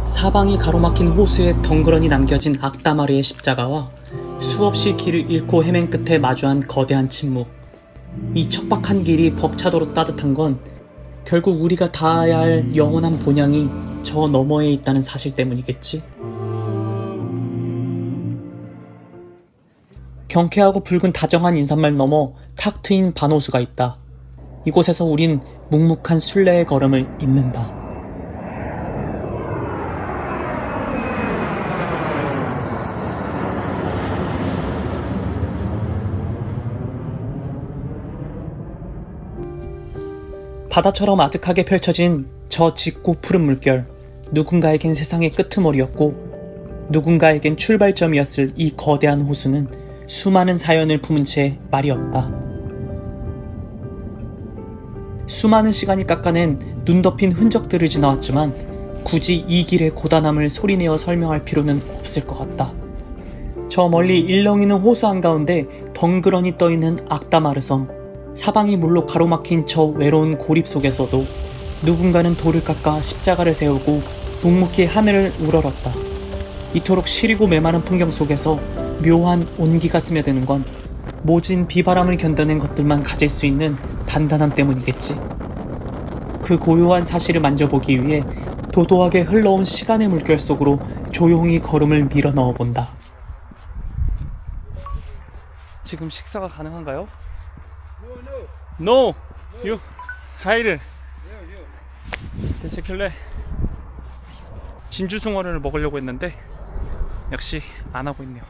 사방이 가로막힌 호수에 덩그러니 남겨진 악다마르의 십자가와 수없이 길을 잃고 헤맨 끝에 마주한 거대한 침묵. 이 척박한 길이 벅차도록 따뜻한 건 결국 우리가 닿아야 할 영원한 본향이 저 너머에 있다는 사실 때문이겠지. 경쾌하고 붉은 다정한 인사말 너머 탁 트인 반호수가 있다. 이곳에서 우린 묵묵한 순례의 걸음을 잇는다. 바다처럼 아득하게 펼쳐진 저 짙고 푸른 물결. 누군가에겐 세상의 끄트머리였고 누군가에겐 출발점이었을 이 거대한 호수는 수많은 사연을 품은 채 말이 없다. 수많은 시간이 깎아낸 눈 덮인 흔적들을 지나왔지만 굳이 이 길의 고단함을 소리내어 설명할 필요는 없을 것 같다. 저 멀리 일렁이는 호수 한가운데 덩그러니 떠있는 악다마르 섬. 사방이 물로 가로막힌 저 외로운 고립 속에서도 누군가는 돌을 깎아 십자가를 세우고 묵묵히 하늘을 우러렀다. 이토록 시리고 메마른 풍경 속에서 묘한 온기가 스며드는 건 모진 비바람을 견뎌낸 것들만 가질 수 있는 단단함 때문이겠지. 그 고요한 사실을 만져보기 위해 도도하게 흘러온 시간의 물결 속으로 조용히 걸음을 밀어 넣어본다. 지금 식사가 가능한가요? No! You! 하이를! 대체킬래 진주숭어를 먹으려고 했는데 역시 안 하고 있네요.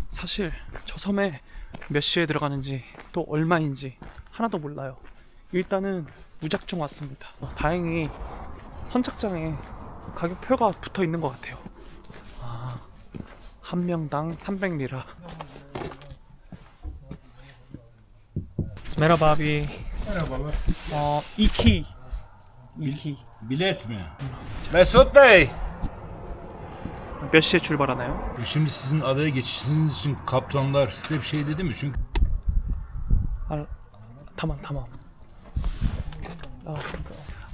사실 저 섬에 몇 시에 들어가는지 또 얼마인지 하나도 몰라요. 일단은 무작정 왔습니다. 다행히 선착장에 가격표가 붙어 있는 것 같아요. 한 명당 300리라. Merhaba abi. Merhaba. İki. Bilet mi? Mesut Bey! 몇 시에 출발하나요? Şimdi sizin adaya geçişiniz için kaptanlar size bir şey dedi mi? Çünkü tamam.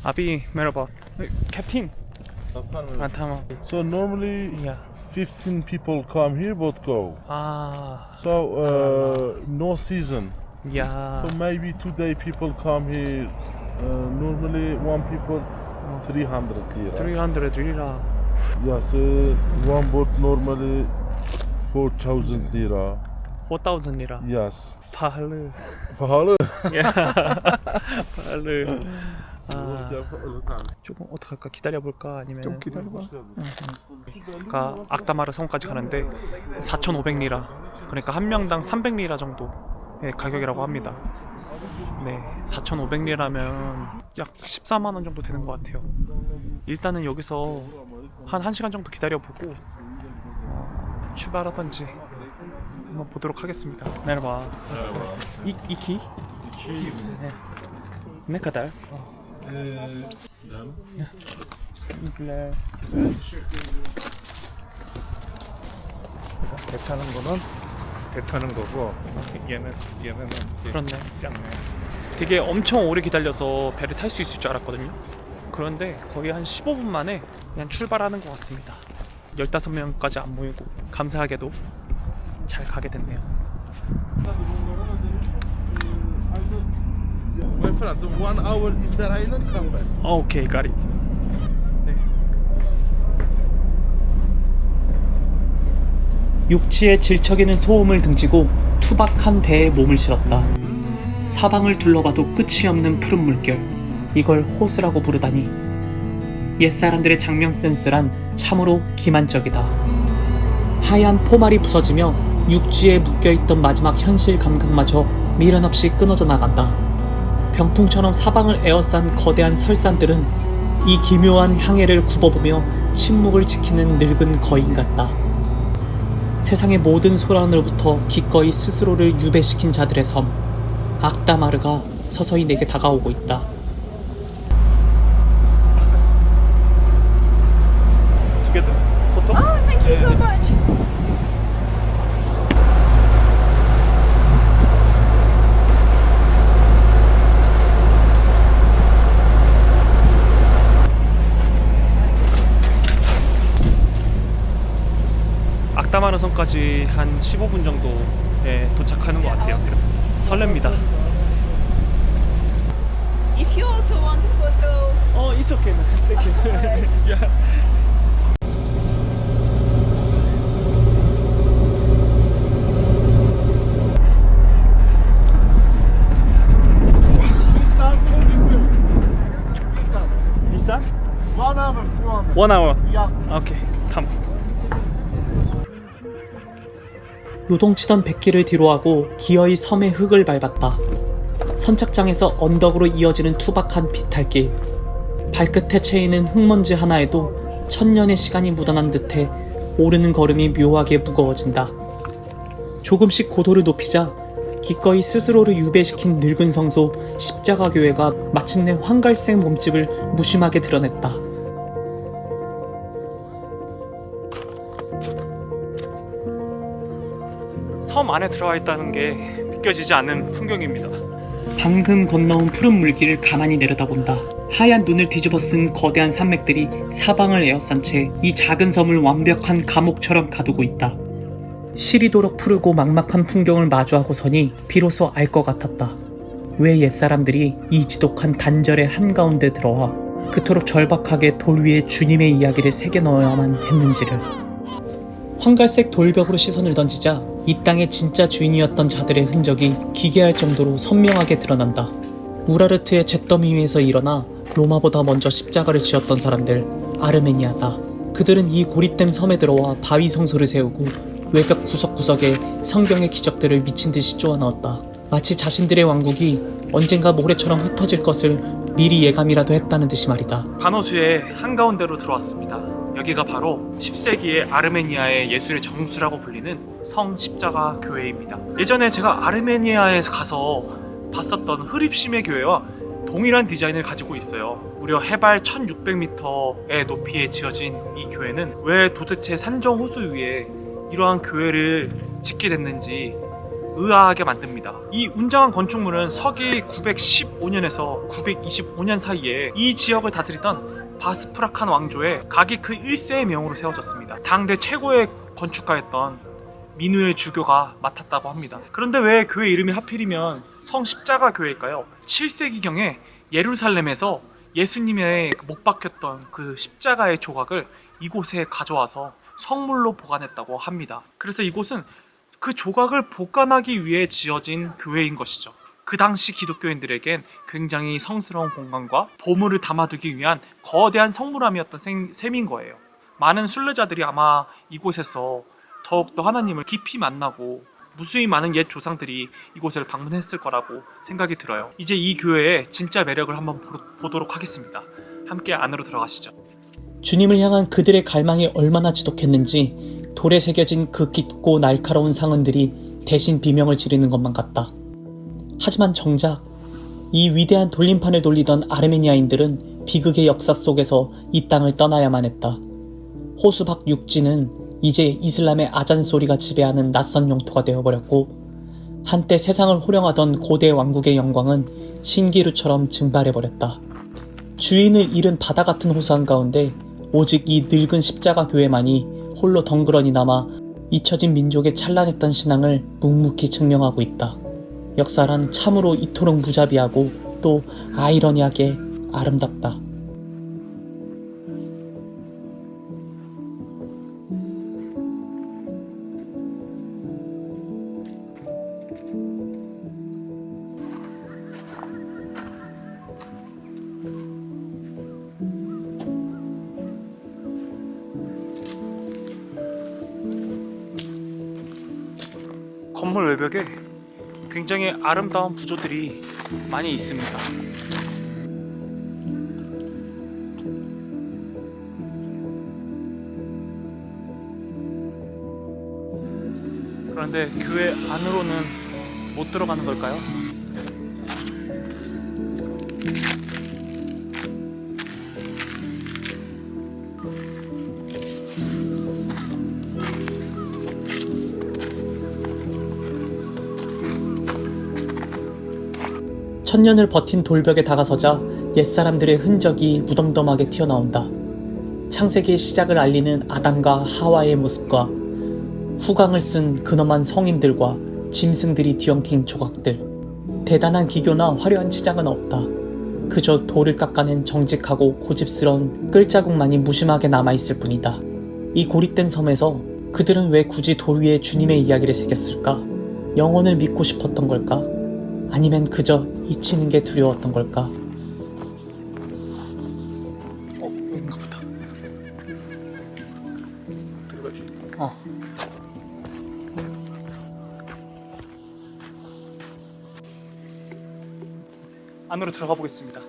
Abi merhaba. Captain. Tamam. So normally Yeah. 15 people come here but go. So no season. Yeah. So maybe today people come here. Normally one people 300 lira. 300 lira. Yes, one boat normally 4,000 lira. 4,000 lira. Yes. Pahalı. Pahalı. pahalı. 조금 어떡할까? 기다려볼까? 아니면 좀 기다려봐. 그러니까 악다마르 섬까지 가는데 4,500리라, 그러니까 한 명당 300리라 정도의 가격이라고 합니다. 네, 4,500리라면 약 14만원 정도 되는 것 같아요. 일단은 여기서 한 1시간 정도 기다려보고 출발하던지 한번 보도록 하겠습니다. Merhaba. İki. Ne kadar? 배 타는 거는 배 타는 거고 얘는 그렇네. 되게 엄청 오래 기다려서 배를 탈 수 있을 줄 알았거든요. 그런데 거의 한 15분 만에 그냥 출발하는 것 같습니다. 15명까지 안 모이고 감사하게도 잘 가게 됐네요. My friend, 1 hour is the island come back. 오케이, 가리. 네. 육지에 질척이는 소음을 등지고 투박한 배에 몸을 실었다. 사방을 둘러봐도 끝이 없는 푸른 물결. 이걸 호수라고 부르다니. 옛사람들의 장명 센스란 참으로 기만적이다. 하얀 포말이 부서지며 육지에 묶여있던 마지막 현실 감각마저 미련 없이 끊어져 나간다. 병풍처럼 사방을 에워싼 거대한 설산들은 이 기묘한 향해를 굽어보며 침묵을 지키는 늙은 거인 같다. 세상의 모든 소란으로부터 기꺼이 스스로를 유배시킨 자들의 섬, 악다마르가 서서히 내게 다가오고 있다. Oh, thank you so much. 성까지 한 15분 정도에 도착하는 것 같아요. 설렙니다. If you also want a photo, It's okay. Thank you. Yeah. 비싼? 1 hour, 200. 1 hour. Yeah. 오케이. 탐. 요동치던 백기를 뒤로하고 기어이 섬의 흙을 밟았다. 선착장에서 언덕으로 이어지는 투박한 비탈길. 발끝에 채이는 흙먼지 하나에도 천년의 시간이 묻어난 듯해 오르는 걸음이 묘하게 무거워진다. 조금씩 고도를 높이자 기꺼이 스스로를 유배시킨 늙은 성소 십자가교회가 마침내 황갈색 몸집을 무심하게 드러냈다. 섬 안에 들어와 있다는 게 믿겨지지 않는 풍경입니다. 방금 건너온 푸른 물길을 가만히 내려다본다. 하얀 눈을 뒤집어 쓴 거대한 산맥들이 사방을 에워싼 채 이 작은 섬을 완벽한 감옥처럼 가두고 있다. 시리도록 푸르고 막막한 풍경을 마주하고서니 비로소 알 것 같았다. 왜 옛사람들이 이 지독한 단절의 한가운데 들어와 그토록 절박하게 돌 위에 주님의 이야기를 새겨 넣어야만 했는지를. 황갈색 돌벽으로 시선을 던지자 이 땅의 진짜 주인이었던 자들의 흔적이 기괴할 정도로 선명하게 드러난다. 우라르트의 잿더미 위에서 일어나 로마보다 먼저 십자가를 지었던 사람들, 아르메니아다. 그들은 이 고립된 섬에 들어와 바위 성소를 세우고 외벽 구석구석에 성경의 기적들을 미친듯이 쪼아넣었다. 마치 자신들의 왕국이 언젠가 모래처럼 흩어질 것을 미리 예감이라도 했다는 듯이 말이다. 바노수의 한가운데로 들어왔습니다. 여기가 바로 10세기의 아르메니아의 예술의 정수라고 불리는 성 십자가 교회입니다. 예전에 제가 아르메니아에 가서 봤었던 흐립심의 교회와 동일한 디자인을 가지고 있어요. 무려 해발 1600m의 높이에 지어진 이 교회는 왜 도대체 산정 호수 위에 이러한 교회를 짓게 됐는지 의아하게 만듭니다. 이 웅장한 건축물은 서기 915년에서 925년 사이에 이 지역을 다스리던 바스프라칸 왕조의 가기크 1세의 명으로 세워졌습니다. 당대 최고의 건축가였던 민우의 주교가 맡았다고 합니다. 그런데 왜 교회 이름이 하필이면 성 십자가 교회일까요? 7세기경에 예루살렘에서 예수님의 못 박혔던 그 십자가의 조각을 이곳에 가져와서 성물로 보관했다고 합니다. 그래서 이곳은 그 조각을 보관하기 위해 지어진 교회인 것이죠. 그 당시 기독교인들에겐 굉장히 성스러운 공간과 보물을 담아두기 위한 거대한 성물함이었던 셈인 거예요. 많은 순례자들이 아마 이곳에서 더욱더 하나님을 깊이 만나고 무수히 많은 옛 조상들이 이곳을 방문했을 거라고 생각이 들어요. 이제 이 교회의 진짜 매력을 한번 보도록 하겠습니다. 함께 안으로 들어가시죠. 주님을 향한 그들의 갈망이 얼마나 지독했는지 돌에 새겨진 그 깊고 날카로운 상흔들이 대신 비명을 지르는 것만 같다. 하지만 정작 이 위대한 돌림판을 돌리던 아르메니아인들은 비극의 역사 속에서 이 땅을 떠나야만 했다. 호수 밖 육지는 이제 이슬람의 아잔 소리가 지배하는 낯선 영토가 되어버렸고 한때 세상을 호령하던 고대 왕국의 영광은 신기루처럼 증발해버렸다. 주인을 잃은 바다 같은 호수 한가운데 오직 이 늙은 십자가 교회만이 홀로 덩그러니 남아 잊혀진 민족의 찬란했던 신앙을 묵묵히 증명하고 있다. 역사란 참으로 이토록 무자비하고 또 아이러니하게 아름답다. 건물 외벽에 굉장히 아름다운 구조들이 많이 있습니다. 그런데 교회 안으로는 못 들어가는 걸까요? 천년을 버틴 돌벽에 다가서자 옛사람들의 흔적이 무덤덤하게 튀어나온다. 창세기의 시작을 알리는 아담과 하와의 모습과 후광을 쓴 근엄한 성인들과 짐승들이 뒤엉킨 조각들. 대단한 기교나 화려한 치장은 없다. 그저 돌을 깎아낸 정직하고 고집스러운 끌자국만이 무심하게 남아있을 뿐이다. 이 고립된 섬에서 그들은 왜 굳이 돌 위에 주님의 이야기를 새겼을까? 영혼을 믿고 싶었던 걸까? 아니면 그저 잊히는 게 두려웠던 걸까? 여긴가 보다. 들어가지. 안으로 들어가 보겠습니다.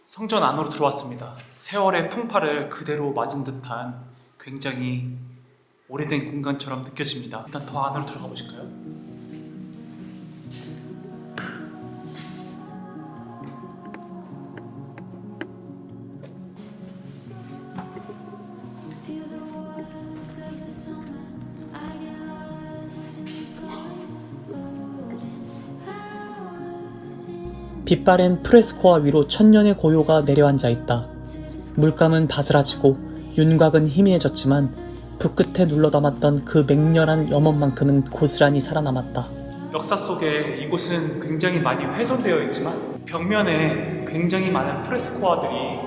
성전 안으로 들어왔습니다. 세월의 풍파를 그대로 맞은 듯한 굉장히 오래된 공간처럼 느껴집니다. 일단 더 안으로 들어가 보실까요? Feel the warmth of the summer. I get lost in the colors, golden hours in 빛바랜 프레스코아 위로 천년의 고요가 내려앉아 있다. 물감은 바스라지고 윤곽은 희미해졌지만 붓끝에 눌러담았던 그 맹렬한 염원만큼은 고스란히 살아남았다. 역사 속에 이곳은 굉장히 많이 훼손되어 있지만 벽면에 굉장히 많은 프레스코아들이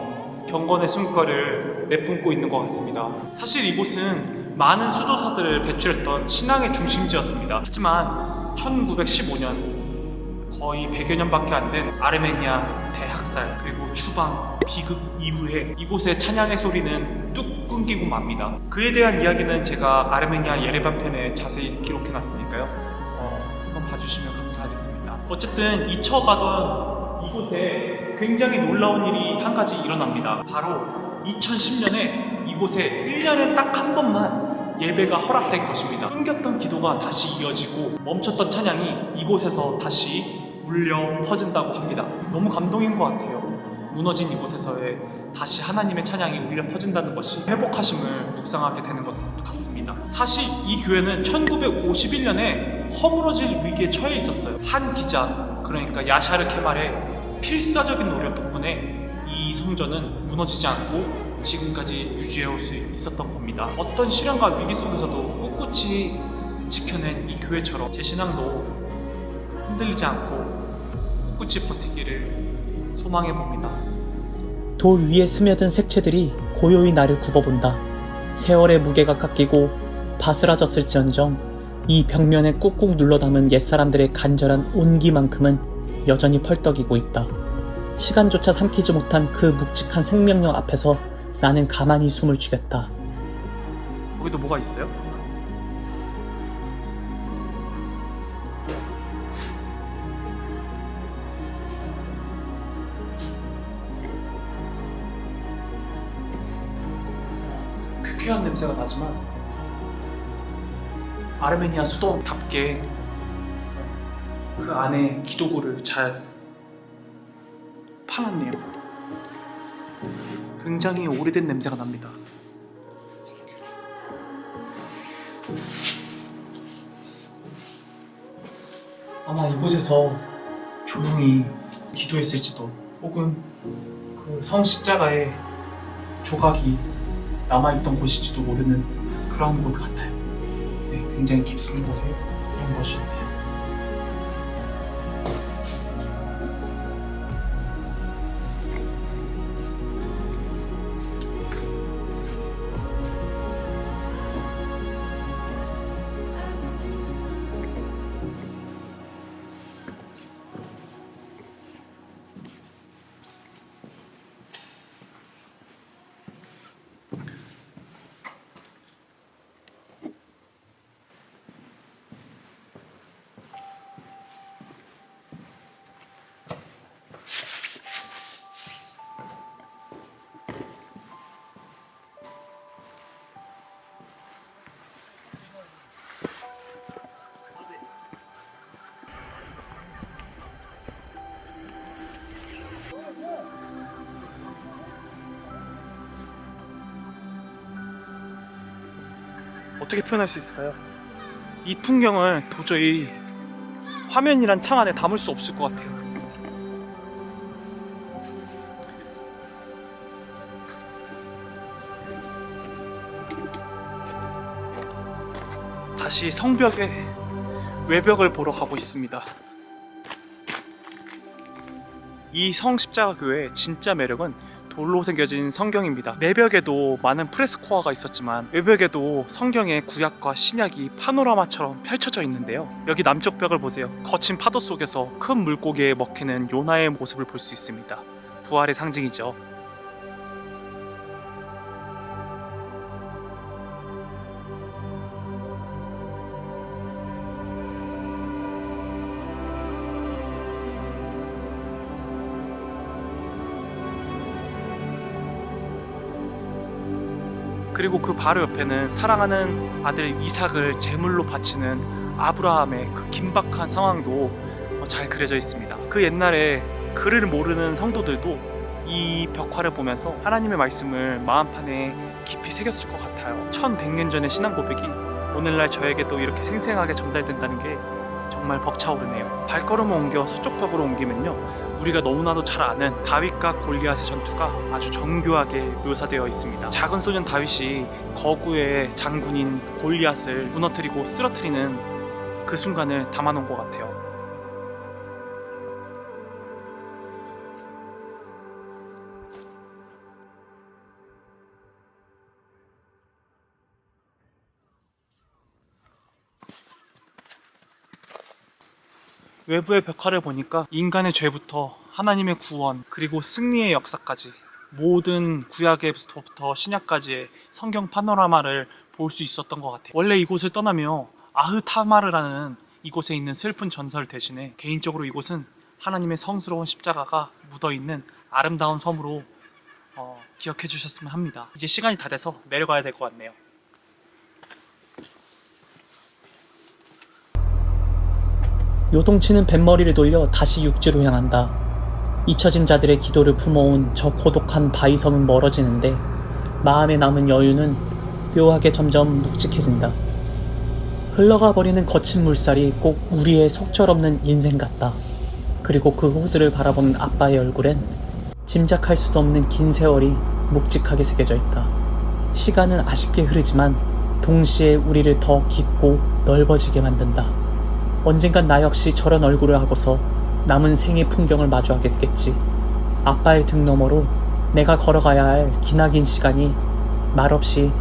경건의 숨결을 내뿜고 있는 것 같습니다. 사실 이곳은 많은 수도사들을 배출했던 신앙의 중심지였습니다. 하지만 1915년 거의 100여 년밖에 안 된 아르메니아 대학살 그리고 추방, 비극 이후에 이곳의 찬양의 소리는 뚝 끊기고 맙니다. 그에 대한 이야기는 제가 아르메니아 예레반 편에 자세히 기록해놨으니까요. 한번 봐주시면 감사하겠습니다. 어쨌든 잊혀가던 이곳에 굉장히 놀라운 일이 한 가지 일어납니다. 바로 2010년에 이곳에 1년에 딱 한 번만 예배가 허락된 것입니다. 끊겼던 기도가 다시 이어지고 멈췄던 찬양이 이곳에서 다시 울려 퍼진다고 합니다. 너무 감동인 것 같아요. 무너진 이곳에서의 다시 하나님의 찬양이 울려 퍼진다는 것이 회복하심을 묵상하게 되는 것 같습니다. 사실 이 교회는 1951년에 허물어질 위기에 처해 있었어요. 한 기자, 그러니까 야샤르 케말의 필사적인 노력 덕분에 이 성전은 무너지지 않고 지금까지 유지해올 수 있었던 겁니다. 어떤 시련과 위기 속에서도 꿋꿋이 지켜낸 이 교회처럼 제 신앙도 흔들리지 않고 꿋꿋이 버티기를 소망해봅니다. 돌 위에 스며든 색채들이 고요히 나를 굽어본다. 세월의 무게가 깎이고 바스라졌을지언정 이 벽면에 꾹꾹 눌러담은 옛사람들의 간절한 온기만큼은 여전히 펄떡이고 있다. 시간조차 삼키지 못한 그 묵직한 생명력 앞에서 나는 가만히 숨을 죽였다. 거기도 뭐가 있어요? 쾌쾌한 냄새가 나지만 아르메니아 수도답게 그 안에 기도구를 잘 파놨네요. 굉장히 오래된 냄새가 납니다. 아마 이곳에서 조용히 기도했을지도 혹은 그 성십자가의 조각이 남아있던 곳일지도 모르는 그런 곳 같아요. 네, 굉장히 깊숙이 곳에 이런 것이 있네요. 어떻게 표현할 수 있을까요? 이 풍경을 도저히 화면이란 창 안에 담을 수 없을 것 같아요. 다시 성벽의 외벽을 보러 가고 있습니다. 이 성십자가 교회의 진짜 매력은 돌로 새겨진 성경입니다. 내벽에도 많은 프레스코어가 있었지만 외벽에도 성경의 구약과 신약이 파노라마처럼 펼쳐져 있는데요. 여기 남쪽 벽을 보세요. 거친 파도 속에서 큰 물고기에 먹히는 요나의 모습을 볼 수 있습니다. 부활의 상징이죠. 그리고 그 바로 옆에는 사랑하는 아들 이삭을 제물로 바치는 아브라함의 그 긴박한 상황도 잘 그려져 있습니다. 그 옛날에 글을 모르는 성도들도 이 벽화를 보면서 하나님의 말씀을 마음판에 깊이 새겼을 것 같아요. 1100년 전의 신앙 고백이 오늘날 저에게도 이렇게 생생하게 전달된다는 게 정말 벅차오르네요. 발걸음을 옮겨 서쪽 벽으로 옮기면요, 우리가 너무나도 잘 아는 다윗과 골리앗의 전투가 아주 정교하게 묘사되어 있습니다. 작은 소년 다윗이 거구의 장군인 골리앗을 무너뜨리고 쓰러뜨리는 그 순간을 담아놓은 것 같아요. 외부의 벽화를 보니까 인간의 죄부터 하나님의 구원, 그리고 승리의 역사까지 모든 구약에서부터 신약까지의 성경 파노라마를 볼 수 있었던 것 같아요. 원래 이곳을 떠나며 아흐타마르라는 이곳에 있는 슬픈 전설 대신에 개인적으로 이곳은 하나님의 성스러운 십자가가 묻어있는 아름다운 섬으로 기억해 주셨으면 합니다. 이제 시간이 다 돼서 내려가야 될 것 같네요. 요동치는 뱃머리를 돌려 다시 육지로 향한다. 잊혀진 자들의 기도를 품어온 저 고독한 바위섬은 멀어지는데 마음에 남은 여유는 묘하게 점점 묵직해진다. 흘러가 버리는 거친 물살이 꼭 우리의 속절없는 인생 같다. 그리고 그 호수를 바라보는 아빠의 얼굴엔 짐작할 수도 없는 긴 세월이 묵직하게 새겨져 있다. 시간은 아쉽게 흐르지만 동시에 우리를 더 깊고 넓어지게 만든다. 언젠간 나 역시 저런 얼굴을 하고서 남은 생의 풍경을 마주하게 되겠지. 아빠의 등 너머로 내가 걸어가야 할 기나긴 시간이 말없이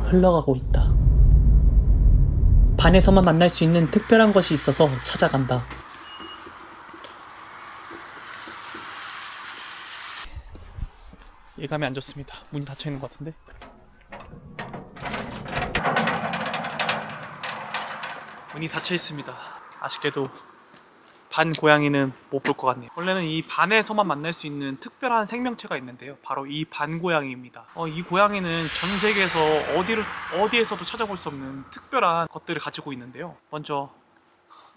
흘러가고 있다. 반에서만 만날 수 있는 특별한 것이 있어서 찾아간다. 예감이 안 좋습니다. 문이 닫혀 있는 것 같은데. 문이 닫혀 있습니다. 아쉽게도 반 고양이는 못 볼 것 같네요. 원래는 이 반에서만 만날 수 있는 특별한 생명체가 있는데요, 바로 이 반 고양이입니다. 이 고양이는 전 세계에서 어디에서도 찾아볼 수 없는 특별한 것들을 가지고 있는데요. 먼저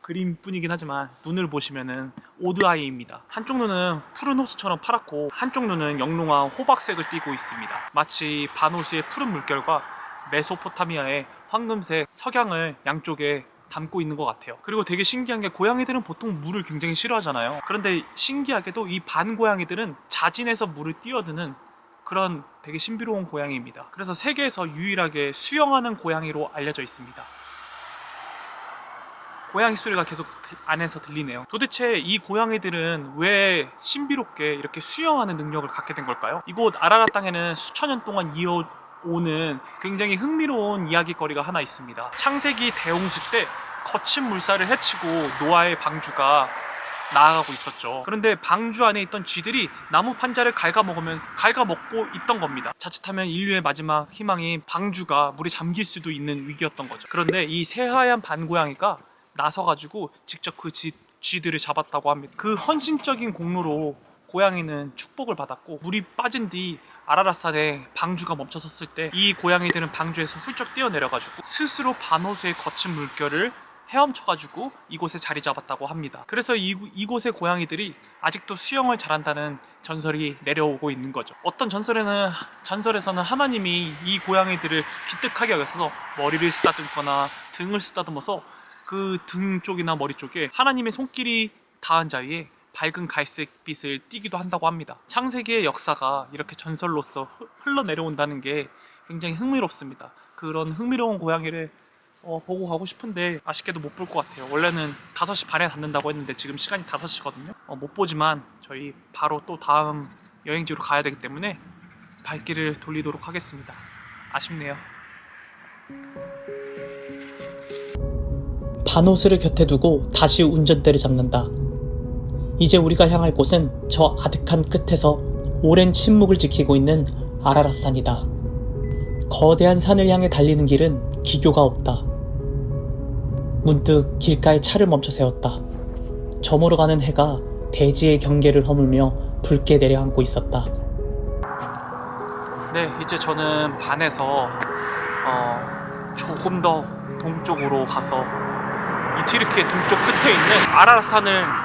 그림뿐이긴 하지만 눈을 보시면은 오드아이입니다. 한쪽 눈은 푸른 호수처럼 파랗고 한쪽 눈은 영롱한 호박색을 띠고 있습니다. 마치 반호수의 푸른 물결과 메소포타미아의 황금색 석양을 양쪽에 담고 있는 것 같아요. 그리고 되게 신기한 게 고양이들은 보통 물을 굉장히 싫어하잖아요. 그런데 신기하게도 이 반 고양이들은 자진해서 물을 뛰어드는 그런 되게 신비로운 고양이입니다. 그래서 세계에서 유일하게 수영하는 고양이로 알려져 있습니다. 고양이 소리가 계속 안에서 들리네요. 도대체 이 고양이들은 왜 신비롭게 이렇게 수영하는 능력을 갖게 된 걸까요? 이곳 아라라 땅에는 수천 년 동안 이어오는 굉장히 흥미로운 이야기거리가 하나 있습니다. 창세기 대홍수 때 거친 물살을 헤치고 노아의 방주가 나아가고 있었죠. 그런데 방주 안에 있던 쥐들이 나무 판자를 갉아먹고 있던 겁니다. 자칫하면 인류의 마지막 희망인 방주가 물에 잠길 수도 있는 위기였던 거죠. 그런데 이 새하얀 반고양이가 나서가지고 직접 그 쥐들을 잡았다고 합니다. 그 헌신적인 공로로 고양이는 축복을 받았고, 물이 빠진 뒤 아라라산에 방주가 멈춰섰을 때 이 고양이들은 방주에서 훌쩍 뛰어내려가지고 스스로 반호수의 거친 물결을 헤엄쳐가지고 이곳에 자리 잡았다고 합니다. 그래서 이곳의 고양이들이 아직도 수영을 잘한다는 전설이 내려오고 있는 거죠. 어떤 전설에서는 하나님이 이 고양이들을 기특하게 여겨서 머리를 쓰다듬거나 등을 쓰다듬어서 그 등 쪽이나 머리 쪽에 하나님의 손길이 닿은 자리에 밝은 갈색빛을 띠기도 한다고 합니다. 창세기의 역사가 이렇게 전설로서 흘러내려온다는 게 굉장히 흥미롭습니다. 그런 흥미로운 고양이를 보고 가고 싶은데 아쉽게도 못 볼 것 같아요. 원래는 5시 반에 닫는다고 했는데 지금 시간이 5시거든요. 못 보지만 저희 바로 또 다음 여행지로 가야 되기 때문에 발길을 돌리도록 하겠습니다. 아쉽네요. 반호수를 곁에 두고 다시 운전대를 잡는다. 이제 우리가 향할 곳은 저 아득한 끝에서 오랜 침묵을 지키고 있는 아라랏산이다. 거대한 산을 향해 달리는 길은 기교가 없다. 문득 길가에 차를 멈춰 세웠다. 저물어 가는 해가 대지의 경계를 허물며 붉게 내려앉고 있었다. 네, 이제 저는 반에서 조금 더 동쪽으로 가서 이 튀르키예 동쪽 끝에 있는 아라랏산을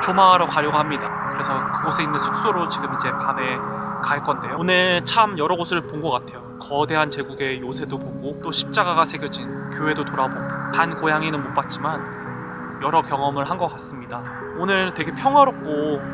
조망하러 가려고 합니다. 그래서 그곳에 있는 숙소로 지금 이제 밤에 갈 건데요. 오늘 참 여러 곳을 본 것 같아요. 거대한 제국의 요새도 보고 또 십자가가 새겨진 교회도 돌아보고 반 고양이는 못 봤지만 여러 경험을 한 것 같습니다. 오늘 되게 평화롭고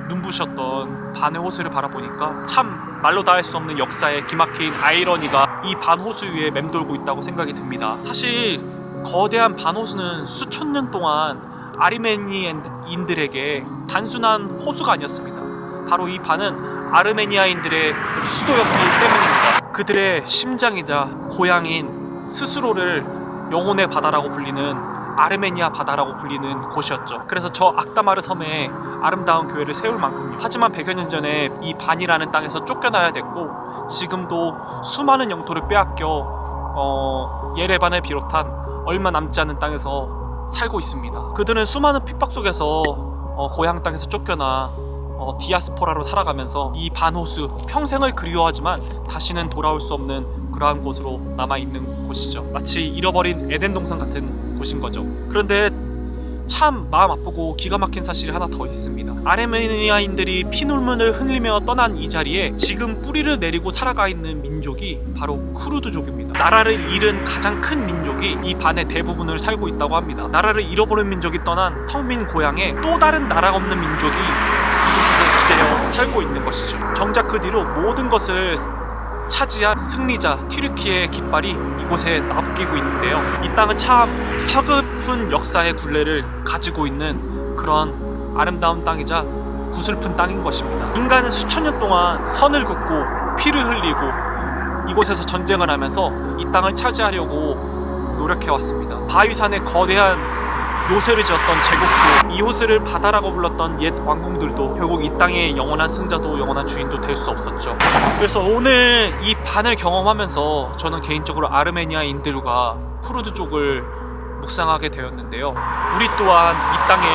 눈부셨던 반의 호수를 바라보니까 참 말로 다 할 수 없는 역사의 기막힌 아이러니가 이 반 호수 위에 맴돌고 있다고 생각이 듭니다. 사실 거대한 반 호수는 수천 년 동안 아르메니아인들에게 단순한 호수가 아니었습니다. 바로 이 반은 아르메니아인들의 수도였기 때문입니다. 그들의 심장이자 고향인 스스로를 영혼의 바다라고 불리는 아르메니아 바다라고 불리는 곳이었죠. 그래서 저 악다마르 섬에 아름다운 교회를 세울 만큼요. 하지만 100여 년 전에 이 반이라는 땅에서 쫓겨나야 됐고 지금도 수많은 영토를 빼앗겨 예레반을 비롯한 얼마 남지 않은 땅에서 살고 있습니다. 그들은 수많은 핍박 속에서 고향 땅에서 쫓겨나 디아스포라로 살아가면서 이 반호수 평생을 그리워하지만 다시는 돌아올 수 없는 그러한 곳으로 남아있는 곳이죠. 마치 잃어버린 에덴 동산 같은 곳인 거죠. 그런데 참 마음 아프고 기가 막힌 사실이 하나 더 있습니다. 아르메니아인들이 피눈물을 흘리며 떠난 이 자리에 지금 뿌리를 내리고 살아가 있는 민족이 바로 쿠르드족입니다. 나라를 잃은 가장 큰 민족이 이 반의 대부분을 살고 있다고 합니다. 나라를 잃어버린 민족이 떠난 텅 빈 고향에 또 다른 나라가 없는 민족이 이곳에서 기대어 살고 있는 것이죠. 정작 그 뒤로 모든 것을 차지한 승리자 튀르키예의 깃발이 이곳에 나부끼고 있는데요. 이 땅은 참 서글픈 역사의 굴레를 가지고 있는 그런 아름다운 땅이자 구슬픈 땅인 것입니다. 인간은 수천 년 동안 선을 긋고 피를 흘리고 이곳에서 전쟁을 하면서 이 땅을 차지하려고 노력해왔습니다. 바위산의 거대한 요새를 지었던 제국도 이 호수를 바다라고 불렀던 옛 왕궁들도 결국 이 땅의 영원한 승자도 영원한 주인도 될 수 없었죠. 그래서 오늘 이 반을 경험하면서 저는 개인적으로 아르메니아인들과 쿠르드족을 묵상하게 되었는데요. 우리 또한 이 땅에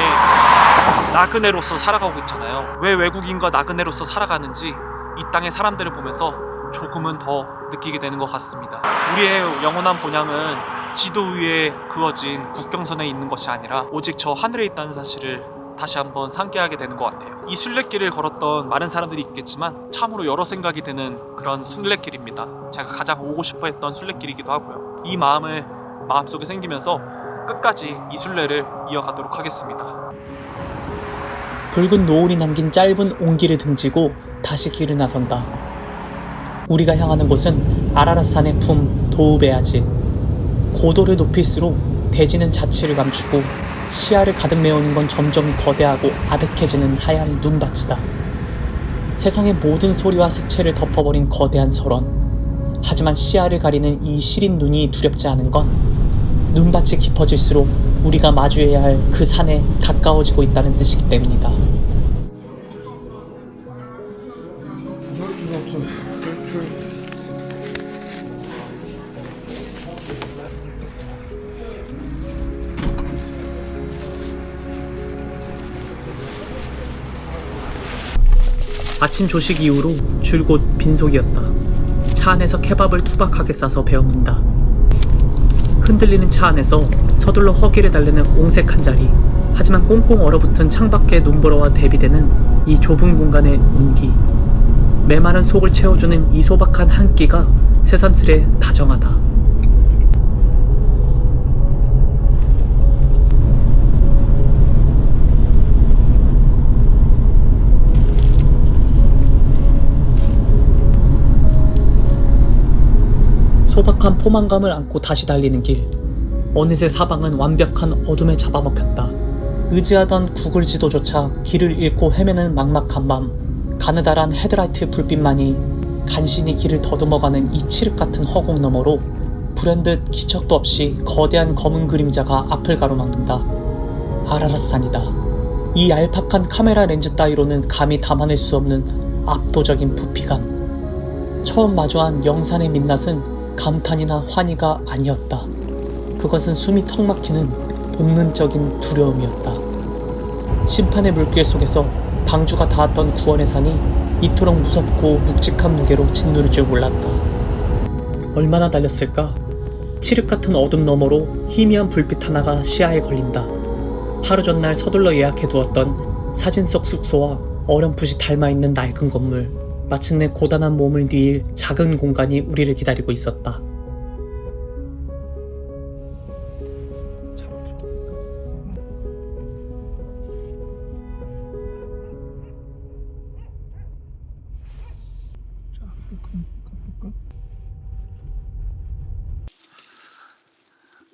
나그네로서 살아가고 있잖아요. 왜 외국인과 나그네로서 살아가는지 이 땅의 사람들을 보면서 조금은 더 느끼게 되는 것 같습니다. 우리의 영원한 본향은 지도 위에 그어진 국경선에 있는 것이 아니라 오직 저 하늘에 있다는 사실을 다시 한번 상기하게 되는 것 같아요. 이 순례길을 걸었던 많은 사람들이 있겠지만 참으로 여러 생각이 드는 그런 순례길입니다. 제가 가장 오고 싶어 했던 순례길이기도 하고요. 이 마음을 마음속에 생기면서 끝까지 이 순례를 이어가도록 하겠습니다. 붉은 노을이 남긴 짧은 옹기를 등지고 다시 길을 나선다. 우리가 향하는 곳은 아라랏산의 품 도우베아지. 고도를 높일수록 대지는 자취를 감추고 시야를 가득 메우는 건 점점 거대하고 아득해지는 하얀 눈밭이다. 세상의 모든 소리와 색채를 덮어버린 거대한 설원. 하지만 시야를 가리는 이 시린 눈이 두렵지 않은 건 눈밭이 깊어질수록 우리가 마주해야 할 그 산에 가까워지고 있다는 뜻이기 때문이다. 아침 조식 이후로 줄곧 빈속이었다. 차 안에서 케밥을 투박하게 싸서 베어 문다. 흔들리는 차 안에서 서둘러 허기를 달래는 옹색한 자리. 하지만 꽁꽁 얼어붙은 창밖의 눈보라와 대비되는 이 좁은 공간의 온기. 메마른 속을 채워주는 이 소박한 한 끼가 새삼스레 다정하다. 소박한 포만감을 안고 다시 달리는 길. 어느새 사방은 완벽한 어둠에 잡아먹혔다. 의지하던 구글 지도조차 길을 잃고 헤매는 막막한 밤. 가느다란 헤드라이트 불빛만이 간신히 길을 더듬어가는 이 칠흑 같은 허공 너머로 불현듯 기척도 없이 거대한 검은 그림자가 앞을 가로막는다. 아라랏산이다. 이 얄팍한 카메라 렌즈 따위로는 감히 담아낼 수 없는 압도적인 부피감. 처음 마주한 영산의 민낯은 감탄이나 환희가 아니었다. 그것은 숨이 턱 막히는 본능적인 두려움이었다. 심판의 물길 속에서 방주가 닿았던 구원의 산이 이토록 무섭고 묵직한 무게로 짓누를 줄 몰랐다. 얼마나 달렸을까? 칠흑 같은 어둠 너머로 희미한 불빛 하나가 시야에 걸린다. 하루 전날 서둘러 예약해두었던 사진 속 숙소와 어렴풋이 닮아있는 낡은 건물. 마침내 고단한 몸을 뉘일 작은 공간이 우리를 기다리고 있었다.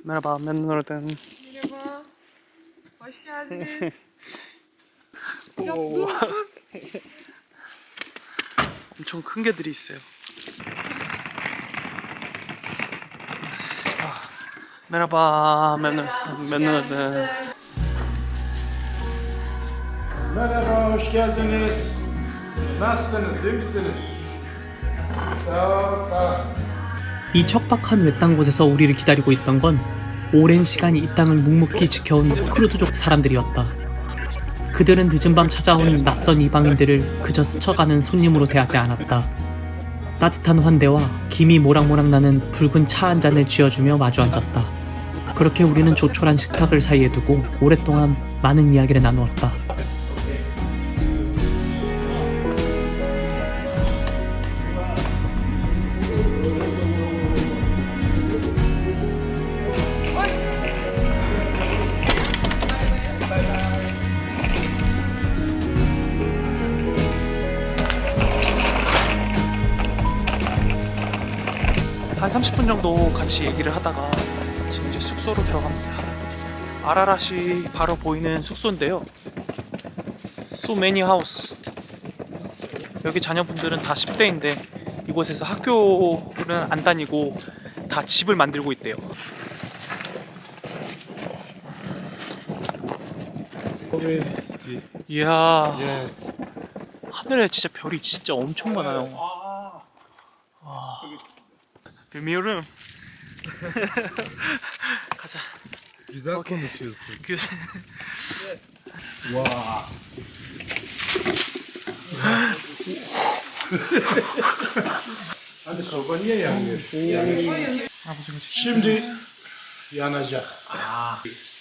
Merhaba, memnun oldum. Merhaba. Hoş geldiniz. 오. 엄청 큰 개들이 있어요. Merhaba, memnun oldum. Merhaba, hoş geldiniz. Nasılsınız, iyi misiniz? Sağ ol, sağ ol. 이 척박한 외딴 곳에서 우리를 기다리고 있던 건 오랜 시간 이 땅을 묵묵히 지켜온 크루드족 사람들이었다. 그들은 늦은 밤 찾아온 낯선 이방인들을 그저 스쳐가는 손님으로 대하지 않았다. 따뜻한 환대와 김이 모락모락 나는 붉은 차 한 잔을 쥐어주며 마주 앉았다. 그렇게 우리는 조촐한 식탁을 사이에 두고 오랫동안 많은 이야기를 나누었다. 한 30분 정도 같이 얘기를 하다가 지금 이제 숙소로 들어갑니다. 아라랏이 바로 보이는 숙소인데요. So many house. 여기 자녀분들은 다 10대인데 이곳에서 학교는 안 다니고 다 집을 만들고 있대요. 이야, 하늘에 진짜 별이 진짜 엄청 많아요. 와, bilmiyorum. 가자. Güzel konuşuyorsun. güzel. Hani soba niye yanmıyor? Şimdi yanacak.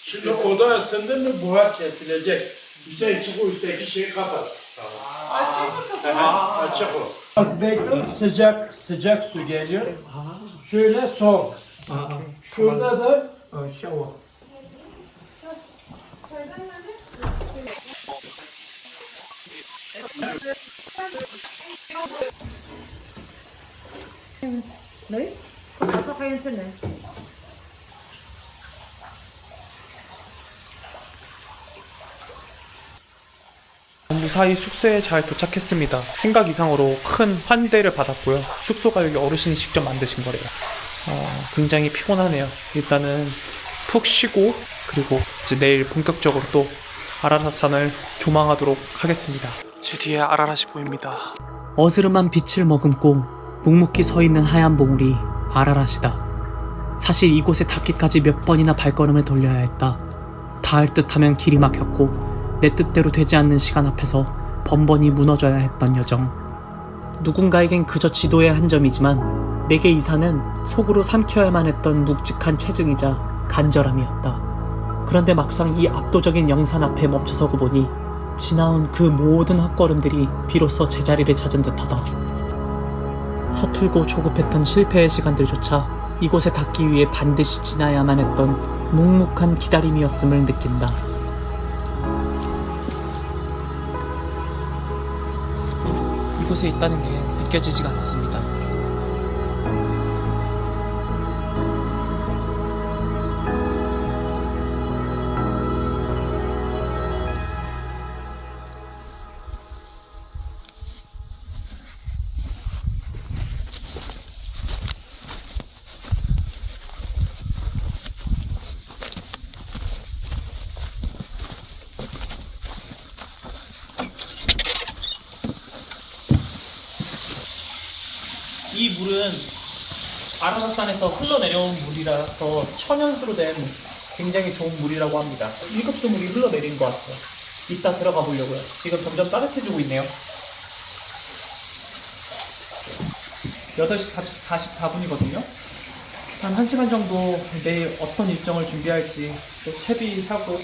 Şimdi oda ısındı mı buhar kesilecek. Hüseyin çık o üstteki şeyi kapat. Açık o. Az bekle, sıcak su geliyor. Şöyle soğuk. Şurada da 네? 아까 괜찮네. 무사히 숙소에 잘 도착했습니다. 생각 이상으로 큰 환대를 받았고요. 숙소가 여기 어르신이 직접 만드신 거래요. 굉장히 피곤하네요. 일단은 푹 쉬고 그리고 이제 내일 본격적으로 또 아라랏산을 조망하도록 하겠습니다. 제 뒤에 아라랏이 보입니다. 어스름한 빛을 머금고 묵묵히 서 있는 하얀 봉우리 아라랏이다. 사실 이곳에 닿기까지 몇 번이나 발걸음을 돌려야 했다. 닿을 듯하면 길이 막혔고 내 뜻대로 되지 않는 시간 앞에서 번번이 무너져야 했던 여정. 누군가에겐 그저 지도의 한 점이지만 내게 이사는 속으로 삼켜야만 했던 묵직한 체증이자 간절함이었다. 그런데 막상 이 압도적인 영산 앞에 멈춰서고 보니 지나온 그 모든 헛걸음들이 비로소 제자리를 찾은 듯하다. 서툴고 조급했던 실패의 시간들조차 이곳에 닿기 위해 반드시 지나야만 했던 묵묵한 기다림이었음을 느낀다. 이곳에 있다는 게 느껴지지가 않습니다. 이 물은 아라사산에서 흘러내려온 물이라서 천연수로 된 굉장히 좋은 물이라고 합니다. 1급수 물이 흘러내린 것 같아요. 이따 들어가 보려고요. 지금 점점 따뜻해지고 있네요. 8시 44분이거든요. 한 1시간 정도 내일 어떤 일정을 준비할지 또 채비하고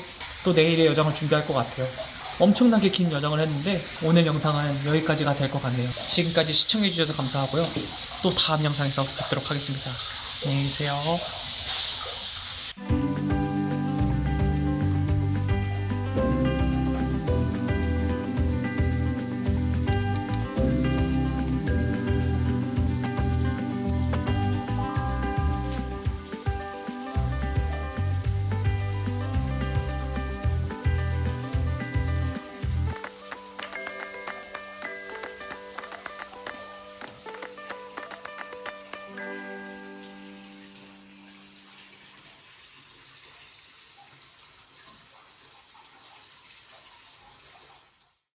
또 내일의 여정을 준비할 것 같아요. 엄청나게 긴 여정을 했는데 오늘 영상은 여기까지가 될 것 같네요. 지금까지 시청해주셔서 감사하고요. 또 다음 영상에서 뵙도록 하겠습니다. 안녕히 계세요.